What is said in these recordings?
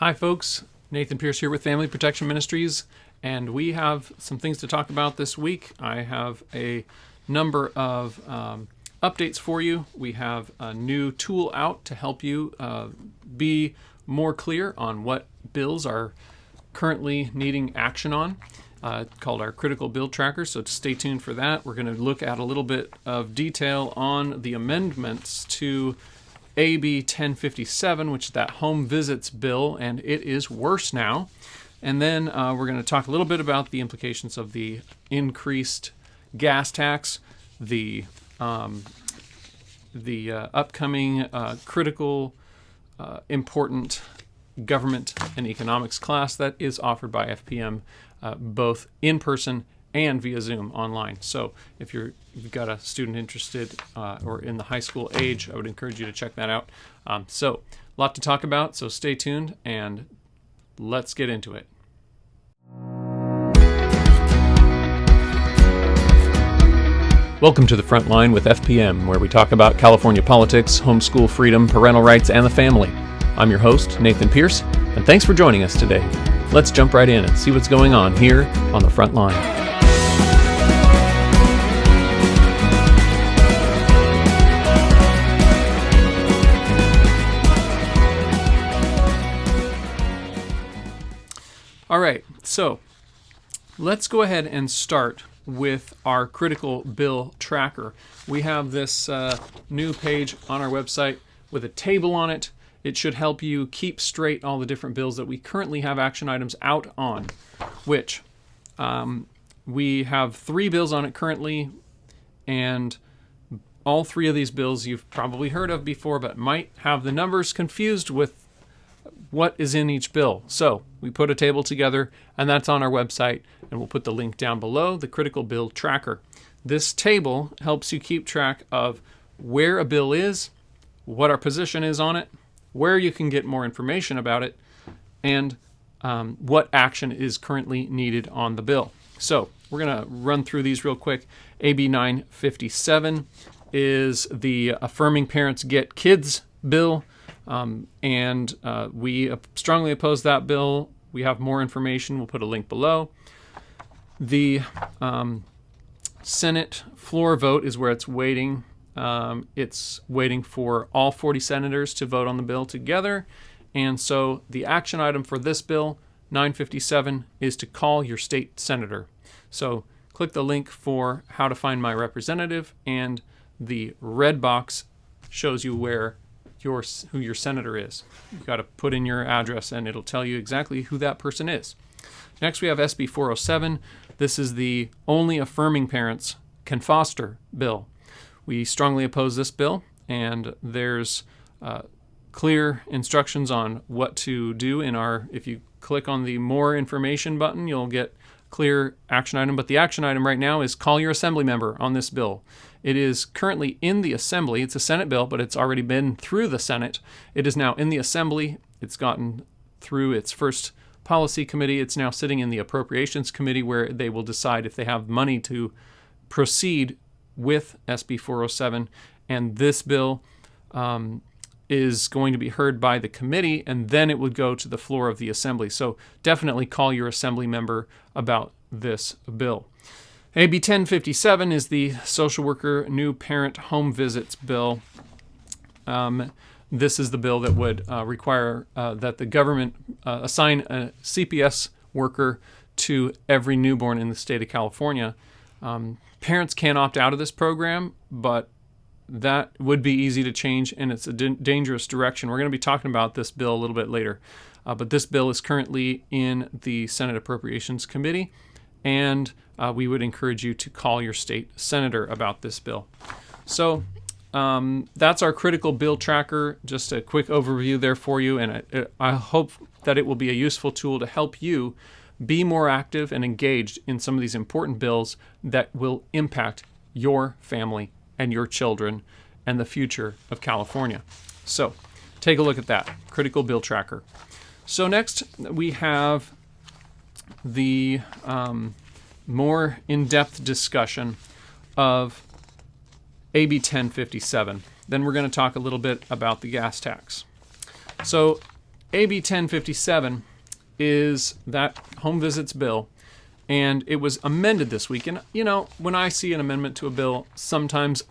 Hi folks, Nathan Pierce here with Family Protection Ministries, and we have some things to talk about this week. I have a number of updates for you. We have a new tool out to help you be more clear on what bills are currently needing action on, called our Critical Bill Tracker, so stay tuned for that. We're going to look at a little bit of detail on the amendments to AB 1057, which is that home visits bill, and it is worse now. And then we're going to talk a little bit about the implications of the increased gas tax, the upcoming critical, important government and economics class that is offered by FPM, both in person and via Zoom online. So if you've got a student interested or in the high school age, I would encourage you to check that out. So a lot to talk about, so stay tuned and let's get into it. Welcome to the Front Line with FPM, where we talk about California politics, homeschool freedom, parental rights, and the family. I'm your host, Nathan Pierce, and thanks for joining us today. Let's jump right in and see what's going on here on the Front Line. All right, so let's go ahead and start with our Critical Bill Tracker. We have this new page on our website with a table on it. It should help you keep straight all the different bills that we currently have action items out on, which we have 3 bills on it currently, and all 3 of these bills you've probably heard of before, but might have the numbers confused with what is in each bill. So we put a table together, and that's on our website, and we'll put the link down below, the Critical Bill Tracker. This table helps you keep track of where a bill is, what our position is on it, where you can get more information about it, and what action is currently needed on the bill. So we're going to run through these real quick. AB 957 is the Affirming Parents Get Kids bill. And we strongly oppose that bill. We have more information. We'll put a link below. The Senate floor vote is where it's waiting. It's waiting for all 40 senators to vote on the bill together. And so the action item for this bill, 957, is to call your state senator. So click the link for how to find my representative, and the red box shows you who your senator is. You've got to put in your address and it'll tell you exactly who that person is. Next we have SB 407. This is the Only Affirming Parents Can Foster bill. We strongly oppose this bill, and there's clear instructions on what to do if you click on the more information button, you'll get clear action item, but the action item right now is call your assembly member on this bill. It is currently in the Assembly. It's a Senate bill, but it's already been through the Senate. It is now in the Assembly. It's gotten through its first policy committee. It's now sitting in the Appropriations Committee, where they will decide if they have money to proceed with SB 407. And this bill is going to be heard by the committee, and then it would go to the floor of the Assembly. So definitely call your assembly member about this bill. AB 1057 is the Social Worker New Parent Home Visits bill. This is the bill that would require that the government assign a CPS worker to every newborn in the state of California. Parents can opt out of this program, but that would be easy to change, and it's a dangerous direction. We're going to be talking about this bill a little bit later. But this bill is currently in the Senate Appropriations Committee, and we would encourage you to call your state senator about this bill. So that's our Critical Bill Tracker. Just a quick overview there for you, and I hope that it will be a useful tool to help you be more active and engaged in some of these important bills that will impact your family and your children and the future of California. So take a look at that, Critical Bill Tracker. So next we have the more in-depth discussion of AB 1057. Then we're going to talk a little bit about the gas tax. So AB 1057 is that home visits bill, and it was amended this week. And, when I see an amendment to a bill, sometimes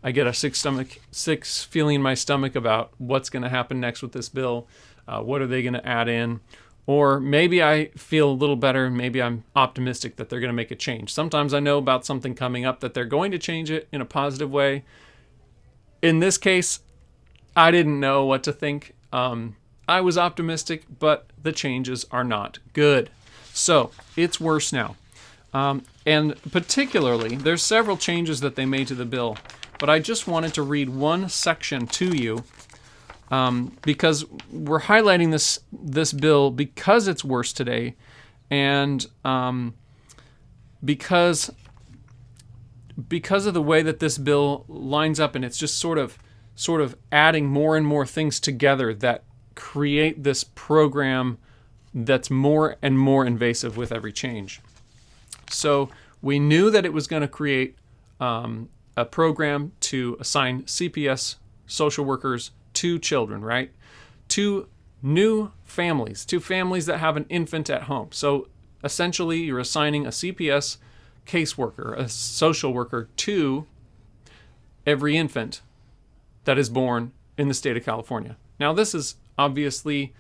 I get a sick feeling in my stomach about what's going to happen next with this bill. What are they going to add in? Or maybe I feel a little better and maybe I'm optimistic that they're going to make a change. Sometimes I know about something coming up that they're going to change it in a positive way. In this case, I didn't know what to think. I was optimistic, but the changes are not good. So it's worse now. And particularly, there's several changes that they made to the bill, but I just wanted to read one section to you because we're highlighting this bill because it's worse today, and because of the way that this bill lines up, and it's just sort of adding more and more things together that create this program that's more and more invasive with every change. So we knew that it was going to create a program to assign CPS social workers to children, right? To new families, to families that have an infant at home. So essentially, you're assigning a CPS caseworker, a social worker, to every infant that is born in the state of California. Now, this is obviously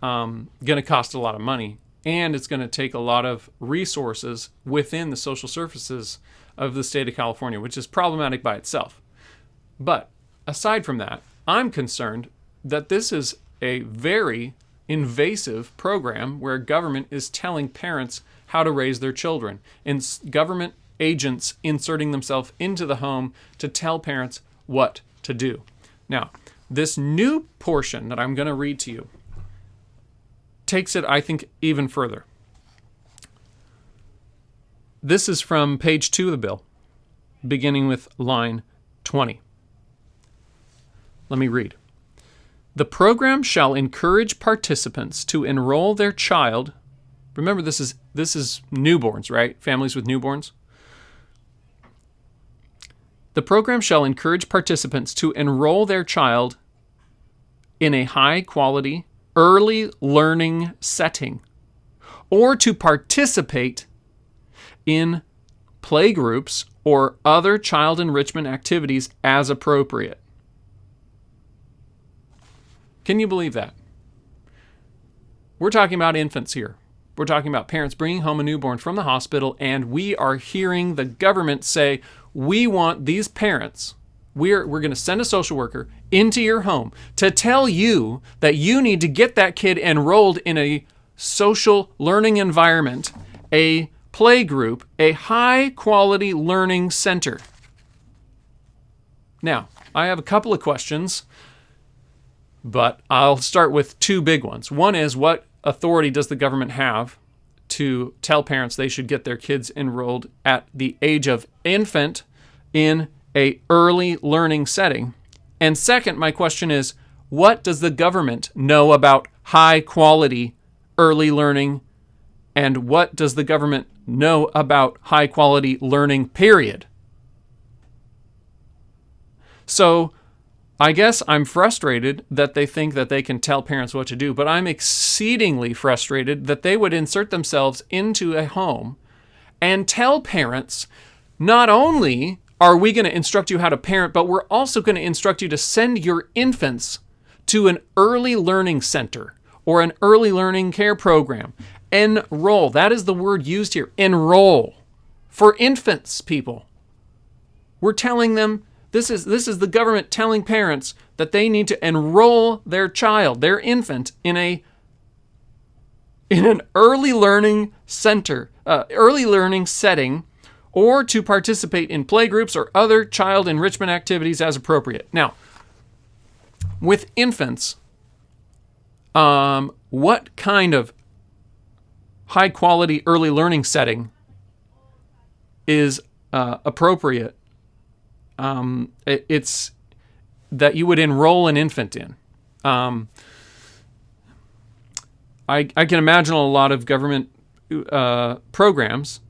going to cost a lot of money, and it's going to take a lot of resources within the social services of the state of California, which is problematic by itself. But aside from that, I'm concerned that this is a very invasive program where government is telling parents how to raise their children, and government agents inserting themselves into the home to tell parents what to do. Now, this new portion that I'm going to read to you takes it, I think, even further. This is from page 2 of the bill, beginning with line 20. Let me read. The program shall encourage participants to enroll their child. Remember, this is newborns, right? Families with newborns. The program shall encourage participants to enroll their child in a high-quality, early learning setting, or to participate in playgroups or other child enrichment activities as appropriate. Can you believe that? We're talking about infants here. We're talking about parents bringing home a newborn from the hospital, and we are hearing the government say, we want these parents, we're going to send a social worker into your home to tell you that you need to get that kid enrolled in a social learning environment, a play group, a high-quality learning center. Now, I have a couple of questions, but I'll start with two big ones. One is, what authority does the government have to tell parents they should get their kids enrolled at the age of infant in a early learning setting? And second, my question is, what does the government know about high quality early learning, and what does the government know about high quality learning, period? So I guess I'm frustrated that they think that they can tell parents what to do, but I'm exceedingly frustrated that they would insert themselves into a home and tell parents, not only are we going to instruct you how to parent, but we're also going to instruct you to send your infants to an early learning center or an early learning care program. Enroll. That is the word used here. Enroll. For infants, people. We're telling them, this is the government telling parents that they need to enroll their child, their infant, in an early learning center, early learning setting, or to participate in playgroups or other child enrichment activities as appropriate. Now, with infants, what kind of high-quality early learning setting is appropriate? It's that you would enroll an infant in. I can imagine a lot of government programs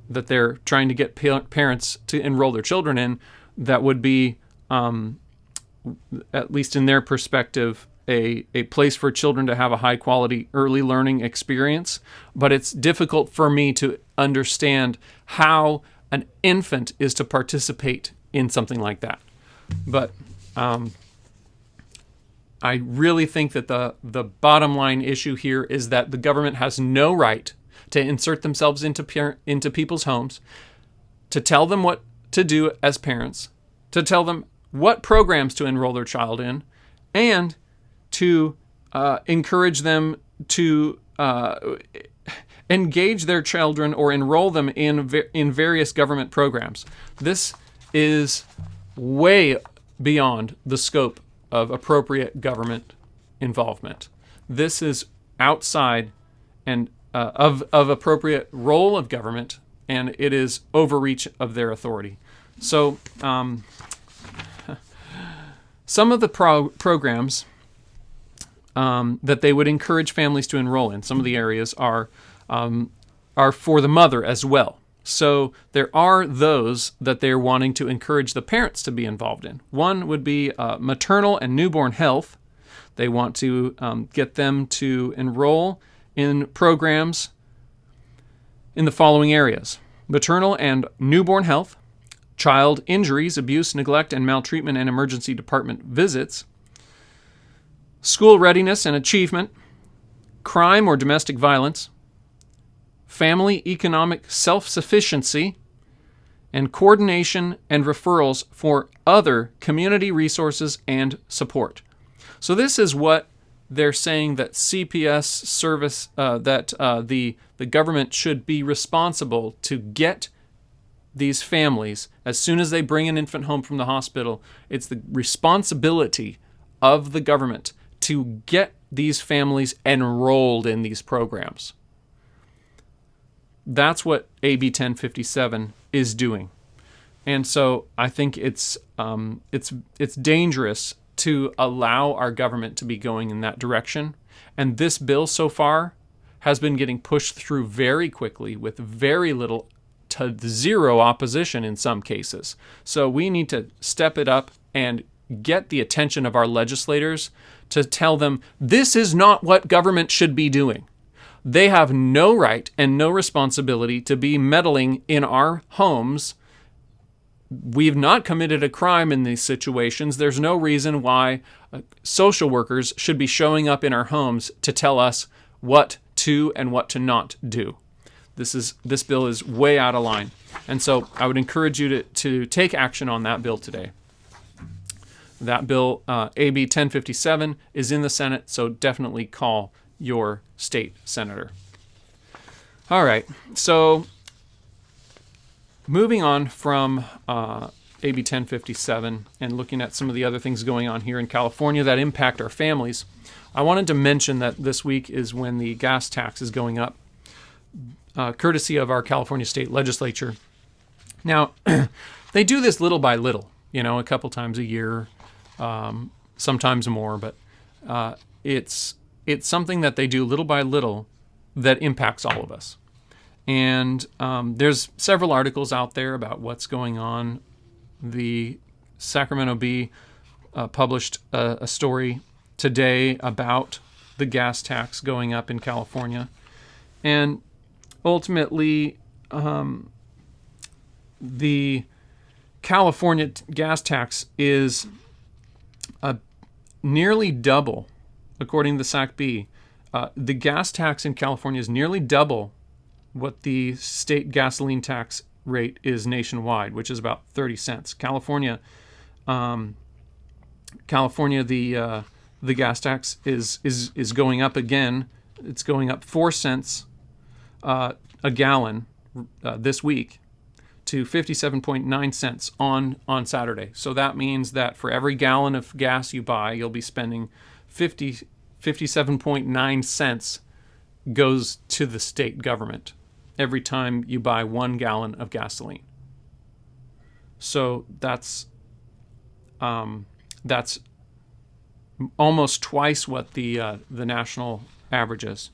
that they're trying to get parents to enroll their children in that would be, at least in their perspective, a place for children to have a high quality early learning experience, but it's difficult for me to understand how an infant is to participate in something like that. But I really think that the bottom line issue here is that the government has no right to insert themselves into people's homes, to tell them what to do as parents, to tell them what programs to enroll their child in, and to encourage them to engage their children or enroll them in various government programs. This is way beyond the scope of appropriate government involvement. This is outside and of appropriate role of government, and it is overreach of their authority. So some of the programs that they would encourage families to enroll in, some of the areas are for the mother as well. So there are those that they're wanting to encourage the parents to be involved in. One would be maternal and newborn health. They want to get them to enroll in programs in the following areas: maternal and newborn health, child injuries, abuse, neglect, and maltreatment and emergency department visits, school readiness and achievement, crime or domestic violence, family economic self-sufficiency, and coordination and referrals for other community resources and support. So this is what they're saying that CPS service, the government should be responsible to get these families, as soon as they bring an infant home from the hospital, it's the responsibility of the government to get these families enrolled in these programs. That's what AB 1057 is doing. And so I think it's dangerous to allow our government to be going in that direction. And this bill so far has been getting pushed through very quickly with very little to zero opposition in some cases. So we need to step it up and get the attention of our legislators to tell them this is not what government should be doing. They have no right and no responsibility to be meddling in our homes. We've not committed a crime in these situations. There's no reason why social workers should be showing up in our homes to tell us what to and what to not do. This bill is way out of line. And so I would encourage you to take action on that bill today. That bill, AB 1057, is in the Senate, so definitely call your state senator. All right, so moving on from AB 1057 and looking at some of the other things going on here in California that impact our families, I wanted to mention that this week is when the gas tax is going up, courtesy of our California state legislature. Now, they do this little by little, a couple times a year, sometimes more, but it's something that they do little by little that impacts all of us. And there's several articles out there about what's going on. The Sacramento Bee published a story today about the gas tax going up in California. And ultimately, the California gas tax is nearly double, according to the SAC-B. The gas tax in California is nearly double what the state gasoline tax rate is nationwide, which is about 30 cents. California, the gas tax is going up again. It's going up 4 cents a gallon this week to 57.9 cents on Saturday. So that means that for every gallon of gas you buy, you'll be spending 57.9 cents goes to the state government every time you buy 1 gallon of gasoline. So that's almost twice what the national average is.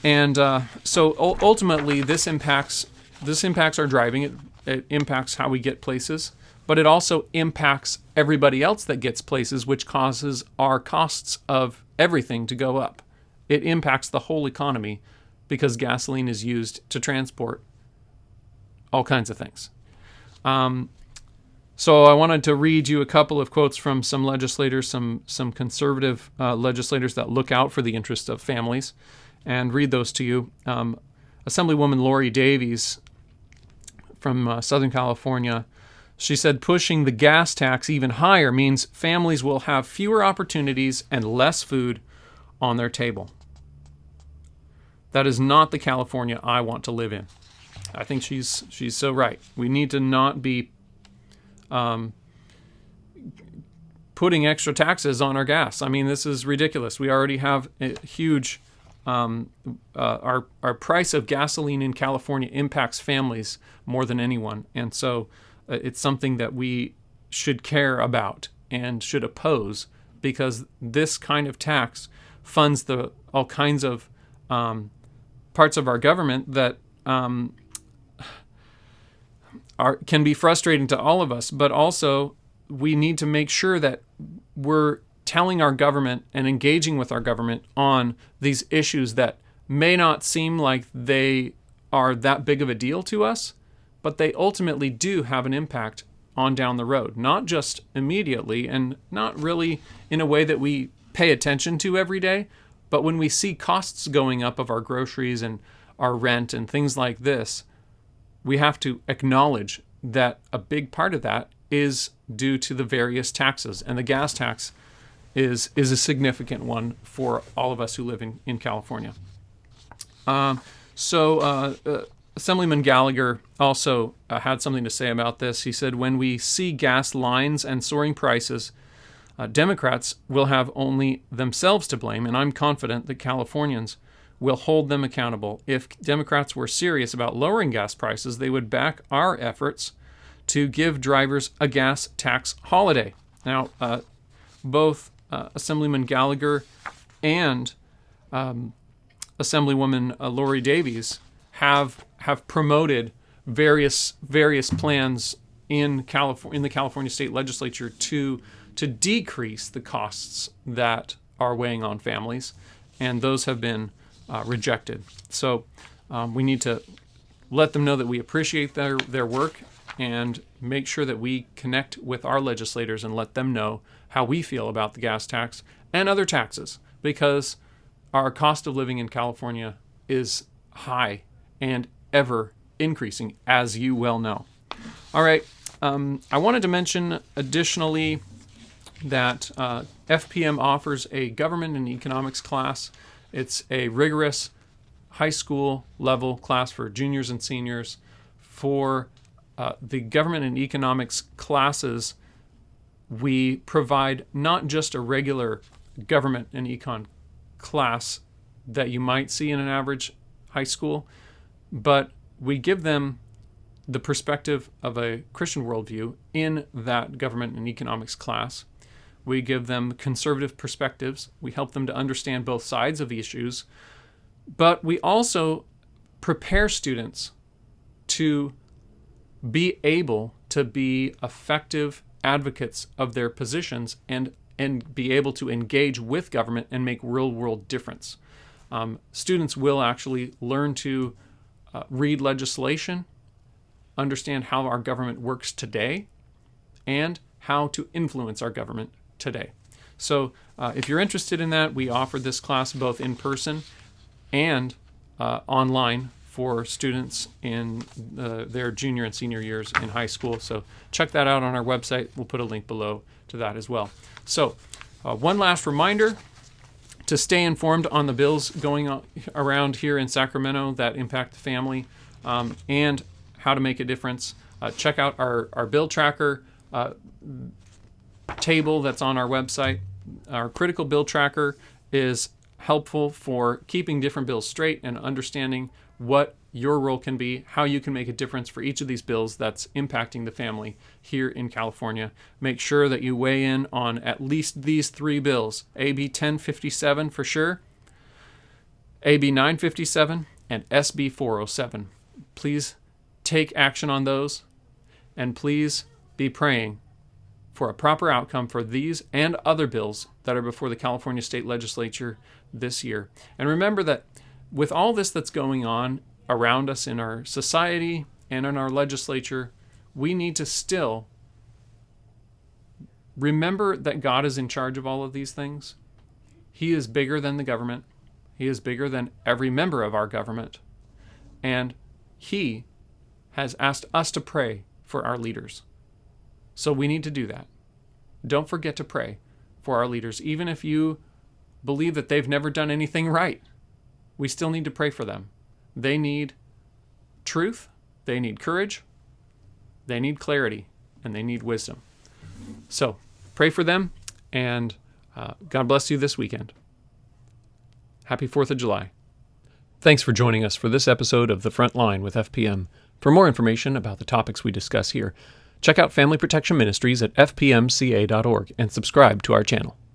And so ultimately, this impacts our driving. It impacts how we get places. but it also impacts everybody else that gets places, which causes our costs of everything to go up. It impacts the whole economy because gasoline is used to transport all kinds of things. So I wanted to read you a couple of quotes from some legislators, some conservative legislators that look out for the interests of families, and read those to you. Assemblywoman Lori Davies from Southern California, she said, pushing the gas tax even higher means families will have fewer opportunities and less food on their table. That is not the California I want to live in. I think she's so right. We need to not be putting extra taxes on our gas. I mean, this is ridiculous. We already have a huge our price of gasoline in California impacts families more than anyone, and so it's something that we should care about and should oppose, because this kind of tax funds all kinds of parts of our government that can be frustrating to all of us, but also we need to make sure that we're telling our government and engaging with our government on these issues that may not seem like they are that big of a deal to us, but they ultimately do have an impact on down the road, not just immediately and not really in a way that we pay attention to every day, but when we see costs going up of our groceries and our rent and things like this, we have to acknowledge that a big part of that is due to the various taxes, and the gas tax is a significant one for all of us who live in California. Assemblyman Gallagher also had something to say about this. He said, when we see gas lines and soaring prices, Democrats will have only themselves to blame, and I'm confident that Californians will hold them accountable. If Democrats were serious about lowering gas prices, they would back our efforts to give drivers a gas tax holiday. Now, both Assemblyman Gallagher and Assemblywoman Lori Davies have promoted various plans in the California State Legislature to decrease the costs that are weighing on families, and those have been rejected. So we need to let them know that we appreciate their work and make sure that we connect with our legislators and let them know how we feel about the gas tax and other taxes, because our cost of living in California is high and ever increasing, as you well know. All right, I wanted to mention additionally that FPM offers a government and economics class. It's a rigorous high school level class for juniors and seniors. For the government and economics classes, we provide not just a regular government and econ class that you might see in an average high school, but we give them the perspective of a Christian worldview in that government and economics class. We give them conservative perspectives. We help them to understand both sides of the issues, but we also prepare students to be able to be effective advocates of their positions and be able to engage with government and make real-world difference. Students will actually learn to read legislation, understand how our government works today, and how to influence our government today. So if you're interested in that, we offer this class both in person and online for students in their junior and senior years in high school. So check that out on our website. We'll put a link below to that as well. So one last reminder to stay informed on the bills going on around here in Sacramento that impact the family and how to make a difference. Check out our bill tracker table that's on our website. Our critical bill tracker is helpful for keeping different bills straight and understanding what your role can be, how you can make a difference for each of these bills that's impacting the family here in California. Make sure that you weigh in on at least these three bills: AB 1057 for sure, AB 957, and SB 407. Please take action on those, and please be praying for a proper outcome for these and other bills that are before the California State Legislature this year. And remember that with all this that's going on around us in our society and in our legislature, we need to still remember that God is in charge of all of these things. He is bigger than the government. He is bigger than every member of our government. And He has asked us to pray for our leaders. So we need to do that. Don't forget to pray for our leaders. Even if you believe that they've never done anything right, we still need to pray for them. They need truth, they need courage, they need clarity, and they need wisdom. So pray for them, and God bless you this weekend. Happy 4th of July. Thanks for joining us for this episode of The Front Line with FPM. For more information about the topics we discuss here, check out Family Protection Ministries at fpmca.org and subscribe to our channel.